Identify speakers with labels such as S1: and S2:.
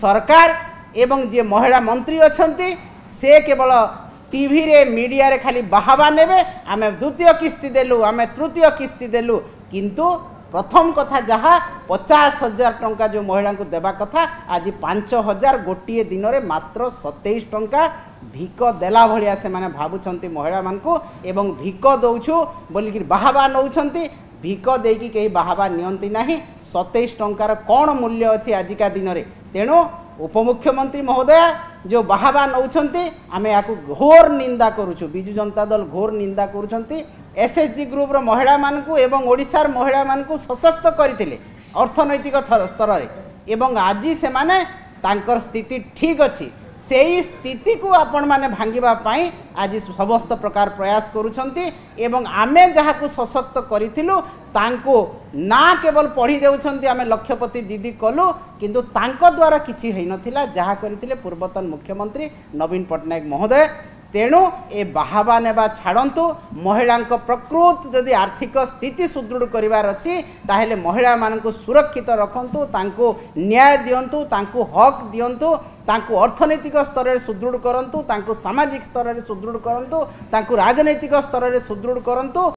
S1: सरकार एवं जे महिला मंत्री अछंती से केवल टीवी रे मीडिया रे खाली बाहावा नेबे आमे द्वितीय किस्ती देलु आमे तृतीय किस्ती देलु किंतु प्रथम कथा जहाँ 50,000 टंका जो महिला को देवा कथा आज 5,000 गोटे दिन में मात्र 27 टंका भिक देला भलिया से माने भावुंट महिला मान को एवं भिक दौछु बोलिक बाहावा नौ भिक देकी कहीं बाहावा नियंती नहीं 27 टंकार कौन मूल्य अच्छी आजिका दिन में तेणु उपमुख्यमंत्री महोदय जो बाहावा नौ आम या घोर निंदा करुचु बिजु जनता दल घोर निंदा करुचंती एसएचजी ग्रुप रो महिला मान को एवं ओडिशार महिला मान को सशक्त करथिले अर्थनैतिक स्तर रे एवं आज से माने तांकर स्थिति ठीक अच्छी से ही स्थिति को आपण माने भांगिबा पाई आज समस्त प्रकार प्रयास करुछंती एवं आमे जहाँ को सशक्त करिथिलु तांको ना केवल पढ़ी देउछंती आमे लक्षपति दीदी कलु किंतु तांको द्वारा किछि हेइ नथिला जहाँ करिथिले पूर्वतन मुख्यमंत्री नवीन पट्टनायक महोदय तेणु ए बाहावा नेबा छाड़ंतु महिला प्रकृत जदि आर्थिक स्थिति सुदृढ़ करिवार अछि ताहेले महिला मानकु सुरक्षित रखंतु तांको न्याय दियंतु तांको हक दियंतु तांको अर्थनैतिक स्तर रे सुदृढ़ करंतु तांको सामाजिक स्तर रे सुदृढ़ करंतु तांको राजनैतिक स्तर रे सुदृढ़ करंतु।